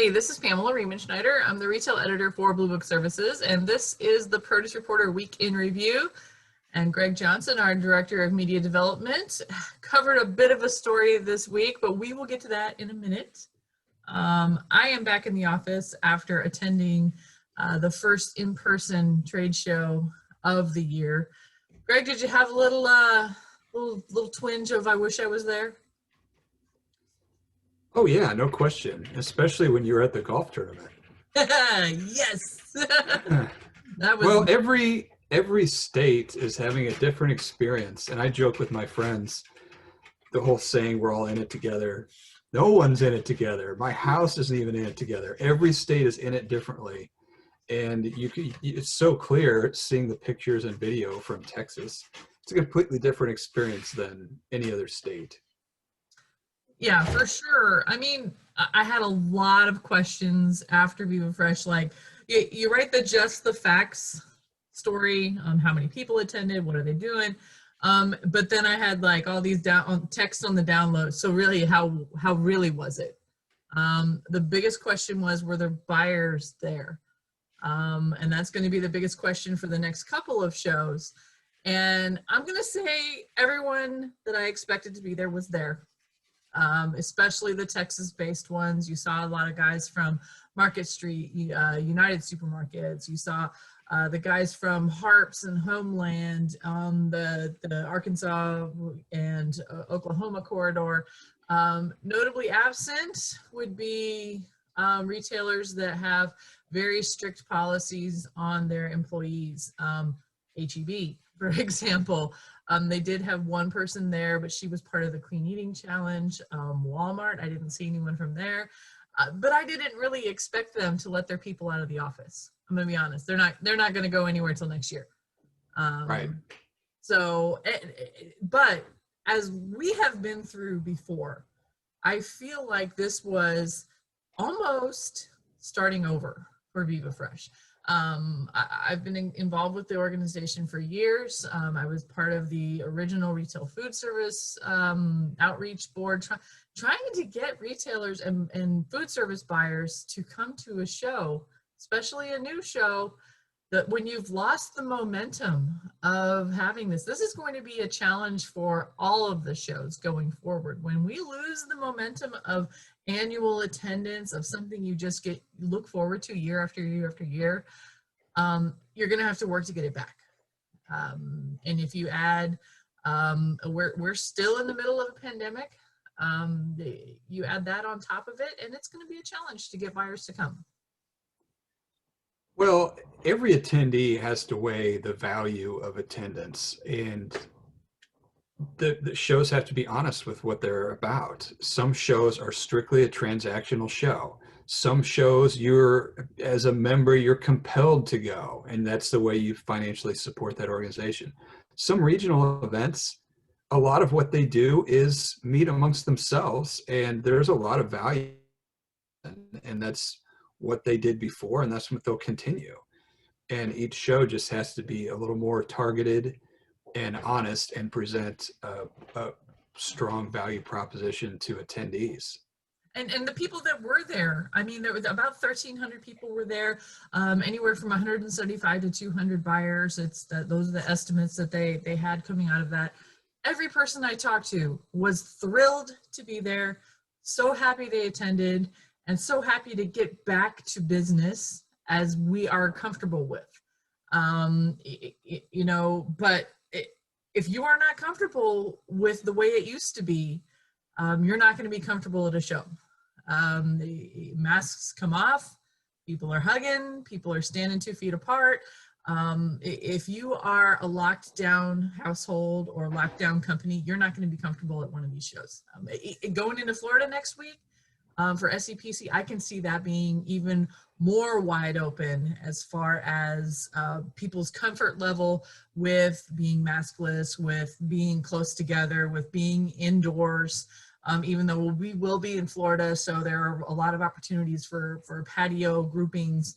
Hey, this is Pamela Schneider. I'm the retail editor for Blue Book Services, and this is the Produce Reporter Week in Review. And Greg Johnson, our Director of Media Development, covered a bit of a story this week, but we will get to that in a minute. I am back in the office after attending the first in-person trade show of the year. Greg, did you have a little twinge of I wish I was there? Oh yeah, no question. Especially when you were at the golf tournament. Yes. That was Well, every state is having a different experience, and I joke with my friends the whole saying we're all in it together. No one's in it together. My house isn't even in it together. Every state is in it differently, and it's so clear seeing the pictures and video from Texas. It's a completely different experience than any other state. Yeah, for sure. I mean, I had a lot of questions after Viva Fresh. Like, you write the just the facts story on how many people attended, what are they doing, but then I had like all these text on the download. So really, how really was it? The biggest question was, were there buyers there? And that's going to be the biggest question for the next couple of shows. And I'm going to say everyone that I expected to be there was there. Especially the Texas-based ones. You saw a lot of guys from Market Street, United Supermarkets. You saw the guys from Harps and Homeland, the Arkansas and Oklahoma corridor. Notably absent would be retailers that have very strict policies on their employees. HEB, for example. They did have one person there, but she was part of the Clean Eating Challenge. Walmart, I didn't see anyone from there. But I didn't really expect them to let their people out of the office. I'm gonna be honest. They're not gonna go anywhere till next year. Right. So, but as we have been through before, I feel like this was almost starting over for Viva Fresh. I've been involved with the organization for years. I was part of the original retail food service outreach board, trying to get retailers and food service buyers to come to a show, especially a new show, that when you've lost the momentum of having this is going to be a challenge for all of the shows going forward. When we lose the momentum of annual attendance, of something you just look forward to year after year after year, you're going to have to work to get it back. And if you add, we're still in the middle of a pandemic, you add that on top of it, and it's going to be a challenge to get buyers to come. Well, every attendee has to weigh the value of attendance, and the shows have to be honest with what they're about. Some shows are strictly a transactional show. Some shows, as a member, you're compelled to go, and that's the way you financially support that organization. Some regional events, a lot of what they do is meet amongst themselves, and there's a lot of value, and that's what they did before, and that's what they'll continue. And each show just has to be a little more targeted and honest and present a strong value proposition to attendees. And the people that were there, I mean, there was about 1,300 people were there, anywhere from 175 to 200 buyers. Those are the estimates that they had coming out of that. Every person I talked to was thrilled to be there, so happy they attended, and so happy to get back to business as we are comfortable with. You know, but if you are not comfortable with the way it used to be, you're not going to be comfortable at a show. The masks come off, people are hugging, people are standing 2 feet apart. If you are a locked down household or locked down company, you're not going to be comfortable at one of these shows. Going into Florida next week, for SCPC, I can see that being even more wide open as far as people's comfort level with being maskless, with being close together, with being indoors, even though we will be in Florida, so there are a lot of opportunities for patio groupings.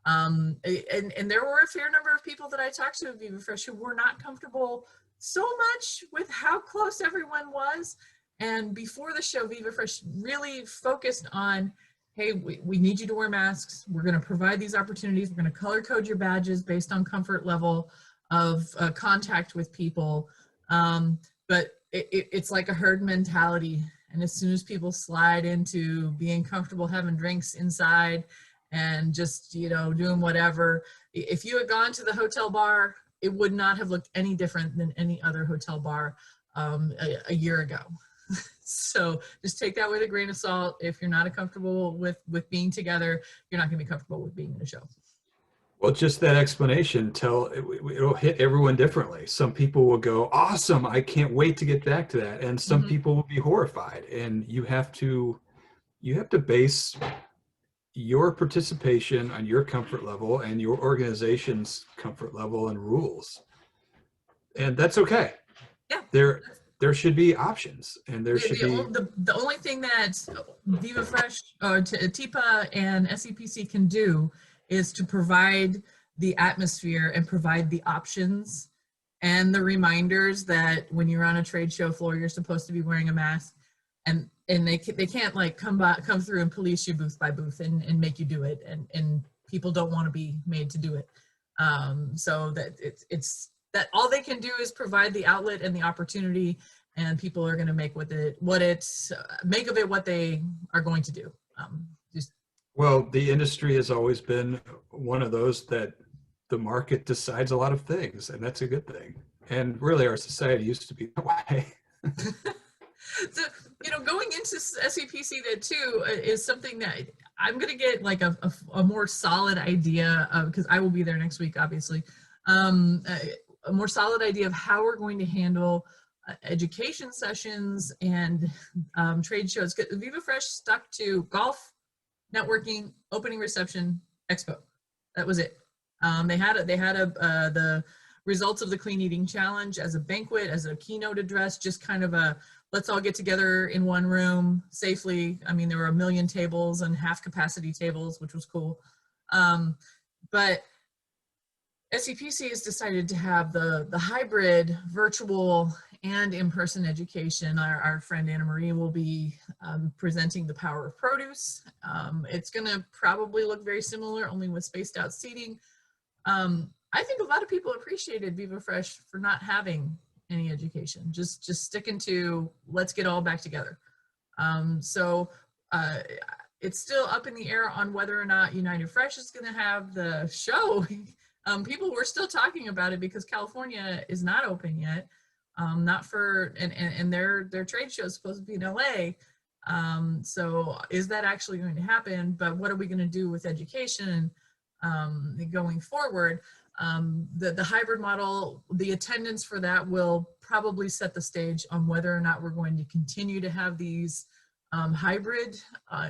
And there were a fair number of people that I talked to at Viva Fresh who were not comfortable so much with how close everyone was. And before the show, Viva Fresh really focused on hey, we need you to wear masks. We're going to provide these opportunities. We're going to color code your badges based on comfort level of contact with people. But it's like a herd mentality. And as soon as people slide into being comfortable having drinks inside and just, you know, doing whatever, if you had gone to the hotel bar, it would not have looked any different than any other hotel bar a year ago. So just take that with a grain of salt. If you're not comfortable with being together, you're not going to be comfortable with being in a show. Well, just that explanation, it'll hit everyone differently. Some people will go, awesome, I can't wait to get back to that. And some people will be horrified. And you have to base your participation on your comfort level and your organization's comfort level and rules. And that's okay. Yeah. There should be options, and there should be. The only thing that Viva Fresh, TIPA and SEPC can do is to provide the atmosphere and provide the options and the reminders that when you're on a trade show floor, you're supposed to be wearing a mask, and they can't like come through and police you booth by booth and make you do it, and people don't want to be made to do it. So that it's that all they can do is provide the outlet and the opportunity, and people are going to make make of it what they are going to do. Well, the industry has always been one of those that the market decides a lot of things, and that's a good thing. And really, our society used to be that way. So, you know, going into SEPC that too is something that I'm going to get like a more solid idea of, because I will be there next week, obviously. A more solid idea of how we're going to handle education sessions and trade shows. Viva Fresh stuck to golf, networking, opening reception, expo. That was it. They had the results of the Clean Eating Challenge as a banquet, as a keynote address, just kind of a let's all get together in one room safely. I mean, there were 1 million tables and half capacity tables, which was cool. But SEPC has decided to have the hybrid virtual and in-person education. Our friend Anna Marie will be presenting the power of produce. It's going to probably look very similar, only with spaced out seating. I think a lot of people appreciated Viva Fresh for not having any education, just sticking to let's get all back together. So it's still up in the air on whether or not United Fresh is going to have the show. People were still talking about it because California is not open yet, not for, and their trade show is supposed to be in LA. So is that actually going to happen? But what are we going to do with education going forward? The hybrid model, the attendance for that will probably set the stage on whether or not we're going to continue to have these hybrid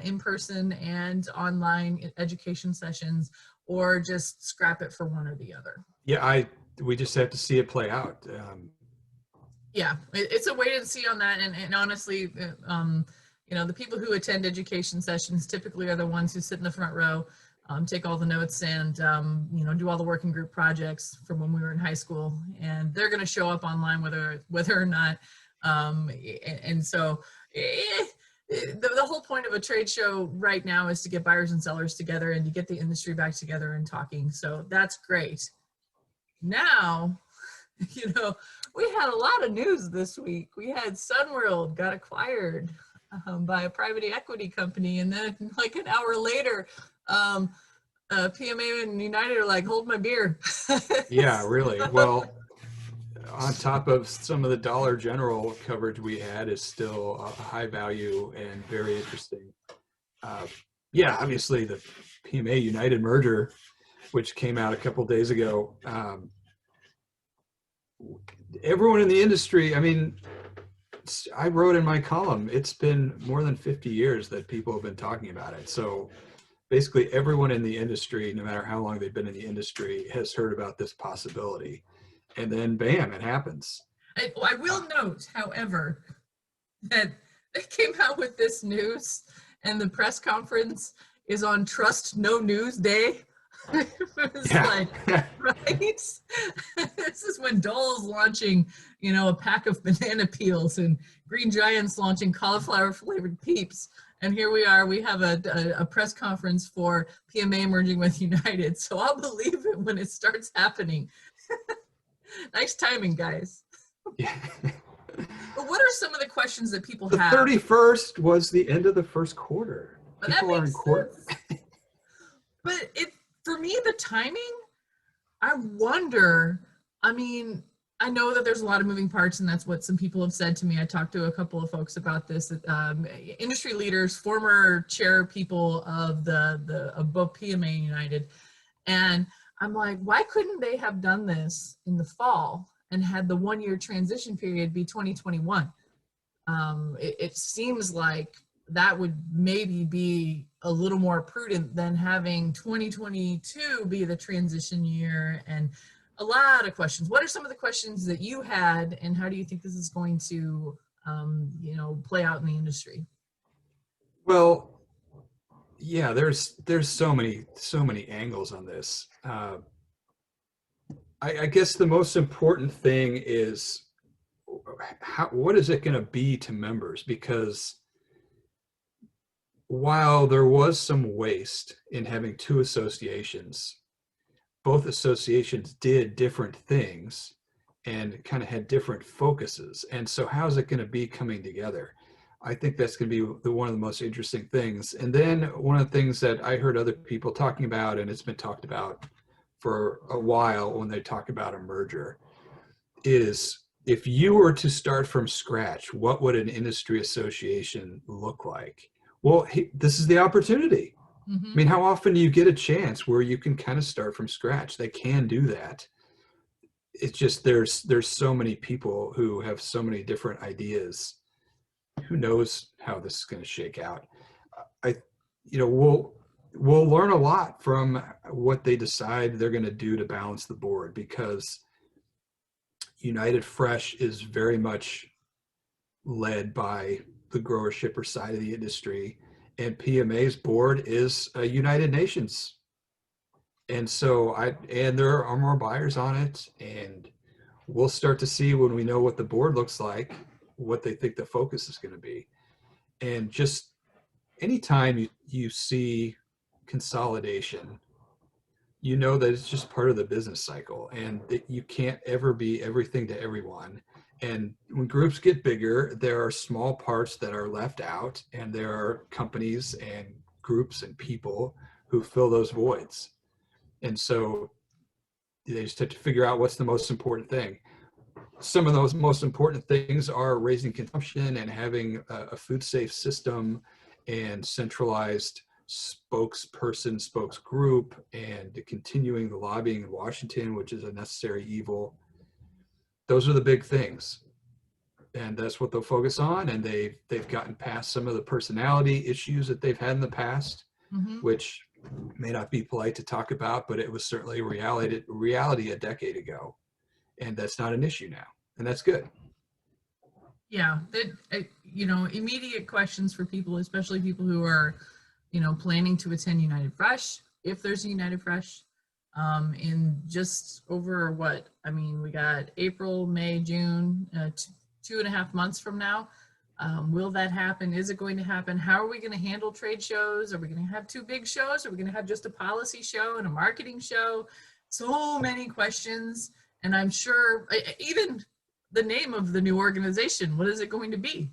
in-person and online education sessions, or just scrap it for one or the other. Yeah, we just have to see it play out. Yeah, it's a wait and see on that. And honestly, you know, the people who attend education sessions typically are the ones who sit in the front row, take all the notes, and you know, do all the working group projects from when we were in high school. And they're going to show up online whether or not. And so. The whole point of a trade show right now is to get buyers and sellers together and to get the industry back together and talking. So that's great. Now, you know, we had a lot of news this week. We had Sunworld got acquired by a private equity company. And then like an hour later, PMA and United are like, hold my beer. Yeah, really. Well, on top of some of the Dollar General coverage we had, is still a high value and very interesting. Yeah, obviously the PMA United merger, which came out a couple days ago. Everyone in the industry, I mean, I wrote in my column, it's been more than 50 years that people have been talking about it. So basically everyone in the industry, no matter how long they've been in the industry, has heard about this possibility. And then bam, it happens. I will note, however, that they came out with this news and the press conference is on Trust No News Day. It's like, right? This is when Dole's launching, you know, a pack of banana peels and Green Giant's launching cauliflower flavored Peeps. And here we are. We have a press conference for PMA merging with United. So I'll believe it when it starts happening. Nice timing, guys. Yeah. But what are some of the questions that people The have? 31st was the end of the first quarter. But that People are in makes court. sense. But for me, the timing, I wonder, I mean, I know that there's a lot of moving parts, and that's what some people have said to me. I talked to a couple of folks about this, industry leaders, former chair people of of both PMA and United, and I'm like, why couldn't they have done this in the fall and had the 1-year transition period be 2021? It seems like that would maybe be a little more prudent than having 2022 be the transition year. And a lot of questions. What are some of the questions that you had, and how do you think this is going to, play out in the industry? Well, yeah, there's so many angles on this. I guess the most important thing is what is it going to be to members? Because while there was some waste in having two associations, both associations did different things and kind of had different focuses. And so how's it going to be coming together? I think that's going to be one of the most interesting things. And then one of the things that I heard other people talking about, and it's been talked about for a while when they talk about a merger, is if you were to start from scratch, what would an industry association look like? Well, this is the opportunity. I mean, how often do you get a chance where you can kind of start from scratch? They can do that. It's just there's so many people who have so many different ideas. Who knows how this is going to shake out? We'll learn a lot from what they decide they're going to do to balance the board, because United Fresh is very much led by the grower shipper side of the industry, and PMA's board is a United Nations. And so there are more buyers on it, and we'll start to see when we know what the board looks like, what they think the focus is going to be. And just anytime you see consolidation, you know that it's just part of the business cycle, and that you can't ever be everything to everyone. And when groups get bigger, there are small parts that are left out, and there are companies and groups and people who fill those voids. And so they just have to figure out what's the most important thing. Some of those most important things are raising consumption and having a food safe system and centralized spokesperson, spokes group, and continuing the lobbying in Washington, which is a necessary evil. Those are the big things, and that's what they'll focus on. And they've gotten past some of the personality issues that they've had in the past, which may not be polite to talk about, but it was certainly reality a decade ago, and that's not an issue now, and that's good. Yeah, immediate questions for people, especially people who are, planning to attend United Fresh, if there's a United Fresh, in just over we got April, May, June, 2.5 months from now. Will that happen? Is it going to happen? How are we going to handle trade shows? Are we going to have two big shows? Are we going to have just a policy show and a marketing show? So many questions. And I'm sure even the name of the new organization, what is it going to be?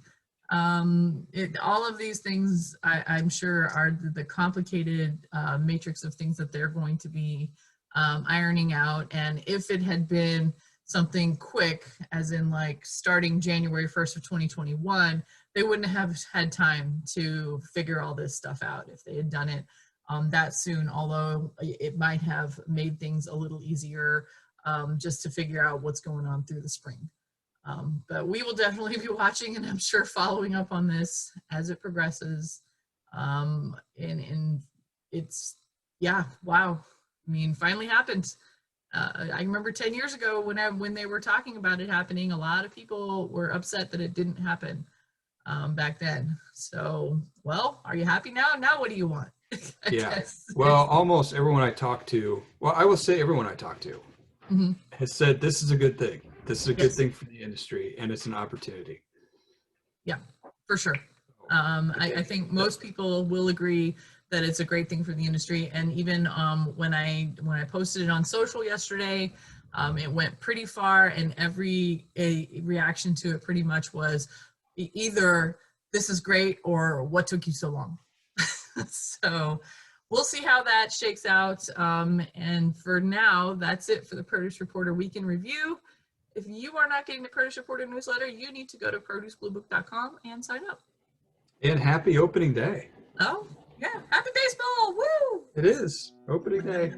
All of these things, I'm sure, are the complicated matrix of things that they're going to be ironing out. And if it had been something quick, as in like starting January 1st of 2021, they wouldn't have had time to figure all this stuff out if they had done it that soon, although it might have made things a little easier just to figure out what's going on through the spring. But we will definitely be watching, and I'm sure following up on this as it progresses. And it's, yeah, wow. I mean, finally happened. I remember 10 years ago when they were talking about it happening, a lot of people were upset that it didn't happen back then. So, well, are you happy now? Now what do you want? Yeah. Well, almost everyone I talked to, I will say everyone I talked to has said this is a good thing. This is a good thing for the industry, and it's an opportunity. Yeah, for sure. I think most people will agree that it's a great thing for the industry. And even when I posted it on social yesterday, it went pretty far, and every reaction to it pretty much was either this is great or what took you so long. So we'll see how that shakes out. And for now, that's it for the Produce Reporter Week in Review. If you are not getting the Produce Reporter newsletter, you need to go to producebluebook.com and sign up. And happy opening day. Oh, yeah. Happy baseball. Woo! It is opening day.